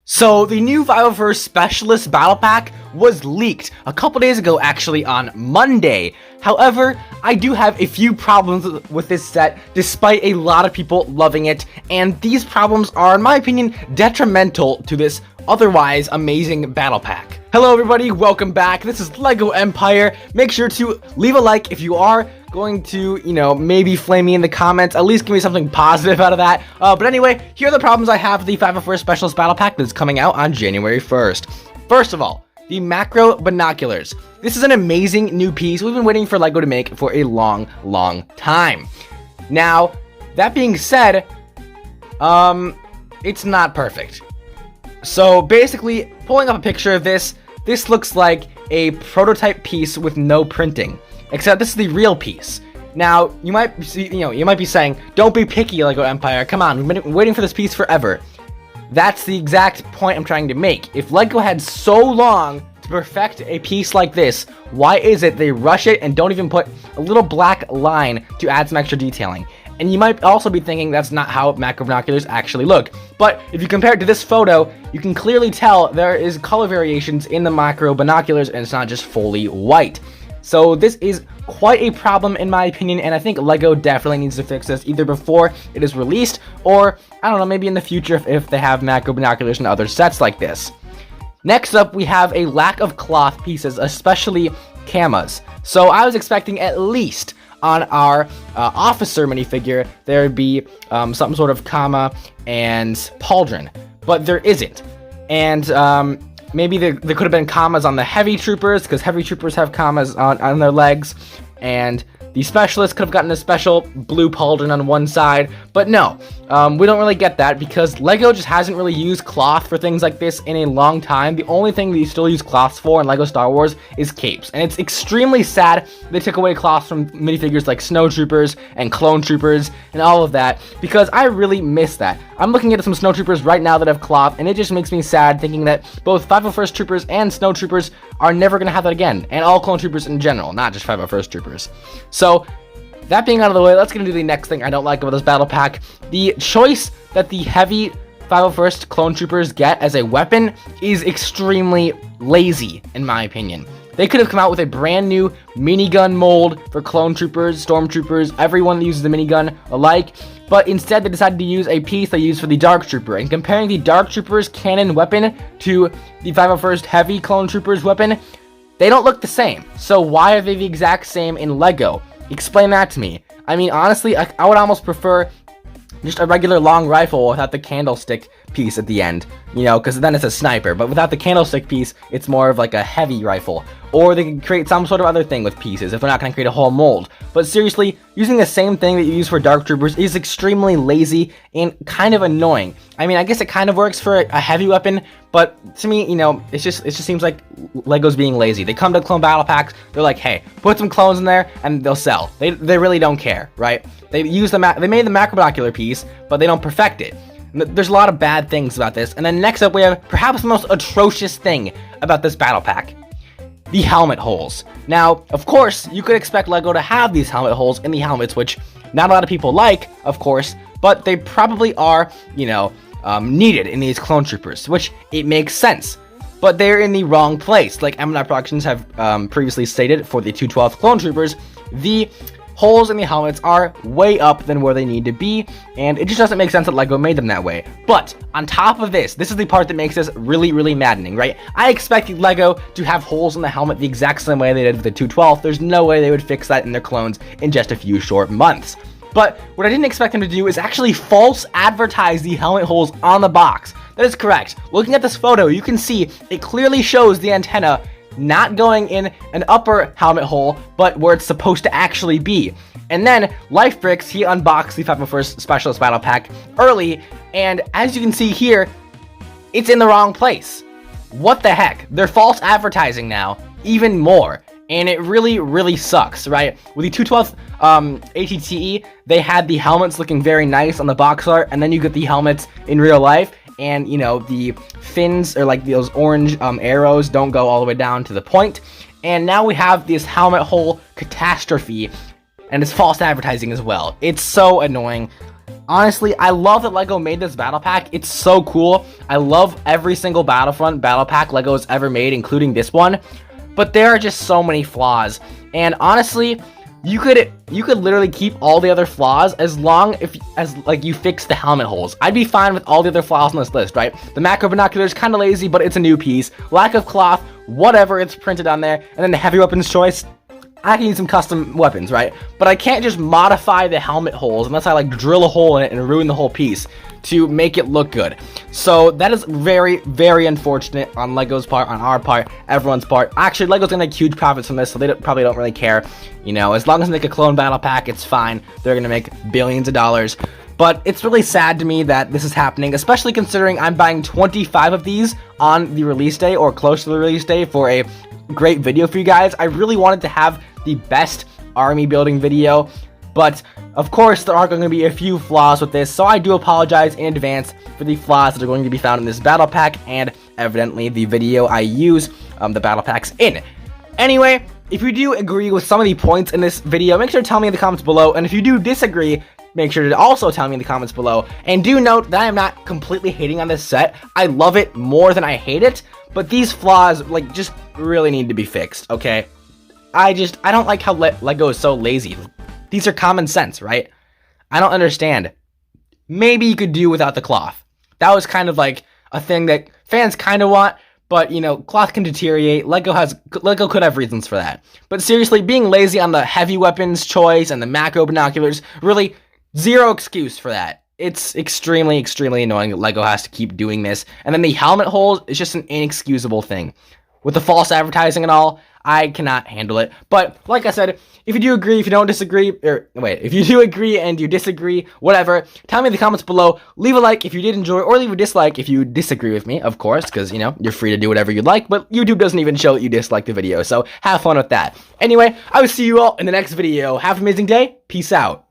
So the new Vivoverse Specialist Battle Pack was leaked a couple days ago, actually on Monday. However, I do have a few problems with this set, despite a lot of people loving it, and these problems are, in my opinion, detrimental to this otherwise amazing battle pack. Hello everybody, welcome back. This is LEGO Empire. Make sure to leave a like if you are going to, maybe flame me in the comments. At least give me something positive out of that. But anyway, here are the problems I have with the 501st Specialist Battle Pack that's coming out on January 1st. First of all, the macro binoculars. This is an amazing new piece we've been waiting for LEGO to make for a long time. Now, that being said, it's not perfect. So basically, pulling up a picture of this looks like a prototype piece with no printing. Except this is the real piece. Now, you might be saying, don't be picky, LEGO Empire. Come on, we've been waiting for this piece forever. That's the exact point I'm trying to make. If LEGO had so long to perfect a piece like this, why is it they rush it and don't even put a little black line to add some extra detailing? And you might also be thinking that's not how macro binoculars actually look. But if you compare it to this photo, you can clearly tell there is color variations in the macro binoculars and it's not just fully white. So this is quite a problem in my opinion, and I think LEGO definitely needs to fix this either before it is released or, I don't know, maybe in the future if they have macro binoculars and other sets like this. Next up, we have a lack of cloth pieces, especially camas. So I was expecting at least on our officer minifigure there would be some sort of comma and pauldron, but there isn't. And maybe there could have been commas on the heavy troopers, because heavy troopers have commas on their legs, and the specialists could have gotten a special blue pauldron on one side, but no, we don't really get that because LEGO just hasn't really used cloth for things like this in a long time. The only thing that you still use cloths for in LEGO Star Wars is capes, and it's extremely sad they took away cloths from minifigures like Snow Troopers and Clone Troopers and all of that, because I really miss that. I'm looking at some Snow Troopers right now that have cloth, and it just makes me sad thinking that both 501st Troopers and Snow Troopers are never going to have that again, and all Clone Troopers in general, not just 501st Troopers. So, that being out of the way, let's get into the next thing I don't like about this battle pack. The choice that the heavy 501st Clone Troopers get as a weapon is extremely lazy, in my opinion. They could have come out with a brand new minigun mold for Clone Troopers, Stormtroopers, everyone that uses the minigun alike, but instead they decided to use a piece they used for the Dark Trooper. And comparing the Dark Trooper's cannon weapon to the 501st Heavy Clone Trooper's weapon, they don't look the same. So why are they the exact same in LEGO? Explain that to me. I mean, honestly, I would almost prefer just a regular long rifle without the candlestick piece at the end, because then it's a sniper. But without the candlestick piece, it's more of like a heavy rifle. Or they can create some sort of other thing with pieces if they're not going to create a whole mold. But seriously, using the same thing that you use for Dark Troopers is extremely lazy and kind of annoying. I mean, I guess it kind of works for a heavy weapon, but to me, it just seems like LEGO's being lazy. They come to clone battle packs, they're like, hey, put some clones in there and they'll sell. They really don't care, right? They made the macro binocular piece, but they don't perfect it. There's a lot of bad things about this. And then next up, we have perhaps the most atrocious thing about this battle pack: the helmet holes. Now, of course, you could expect LEGO to have these helmet holes in the helmets, which not a lot of people like, of course, but they probably are, needed in these Clone Troopers, which it makes sense. But they're in the wrong place. Like M&I Productions have previously stated for the 212th Clone Troopers, the holes in the helmets are way up than where they need to be, and it just doesn't make sense that LEGO made them that way. But on top of this is the part that makes this really maddening, right? I expected LEGO to have holes in the helmet the exact same way they did with the 212th. There's no way they would fix that in their clones in just a few short months. But what I didn't expect them to do is actually false advertise the helmet holes on the box. That is correct. Looking at this photo, you can see it clearly shows the antenna not going in an upper helmet hole, but where it's supposed to actually be. And then LifeBricks, he unboxed the 501st Specialist Battle Pack early, and as you can see here, it's in the wrong place. What the heck? They're false advertising now, even more. And it really sucks, right? With the 212th ATTE, they had the helmets looking very nice on the box art, and then you get the helmets in real life, and the fins, or like those orange arrows, don't go all the way down to the point. And now we have this helmet hole catastrophe, and it's false advertising as well. It's so annoying. Honestly, I love that LEGO made this battle pack. It's so cool. I love every single Battlefront battle pack LEGO has ever made, including this one. But there are just so many flaws. And honestly, you could literally keep all the other flaws as long as you fix the helmet holes. I'd be fine with all the other flaws on this list, right? The macro binocular is kind of lazy, but it's a new piece. Lack of cloth, whatever, it's printed on there. And then the heavy weapons choice, I can use some custom weapons, right? But I can't just modify the helmet holes unless I like drill a hole in it and ruin the whole piece to make it look good. So that is very, very unfortunate on LEGO's part, on our part, everyone's part. Actually, LEGO's gonna make huge profits from this, so they probably don't really care. You know, as long as they make a clone battle pack, it's fine. They're gonna make billions of dollars. But it's really sad to me that this is happening, especially considering I'm buying 25 of these on the release day or close to the release day for a great video for you guys. I really wanted to have the best army building video, but of course there are going to be a few flaws with this, so I do apologize in advance for the flaws that are going to be found in this battle pack and evidently the video I use the battle packs in. Anyway, if you do agree with some of the points in this video, make sure to tell me in the comments below, and if you do disagree, make sure to also tell me in the comments below. And do note that I am not completely hating on this set. I love it more than I hate it, but these flaws like just really need to be fixed, okay? I don't like how LEGO is so lazy. These are common sense, right? I don't understand. Maybe you could do without the cloth. That was kind of like a thing that fans kind of want, but you know, cloth can deteriorate. LEGO could have reasons for that. But seriously, being lazy on the heavy weapons choice and the macro binoculars, really zero excuse for that. It's extremely, extremely annoying that LEGO has to keep doing this. And then the helmet holes is just an inexcusable thing. With the false advertising and all, I cannot handle it. But like I said, if you do agree, if you don't disagree, if you do agree and you disagree, whatever, tell me in the comments below. Leave a like if you did enjoy, or leave a dislike if you disagree with me, of course, because, you know, you're free to do whatever you'd like, but YouTube doesn't even show that you dislike the video, so have fun with that. Anyway, I will see you all in the next video. Have an amazing day. Peace out.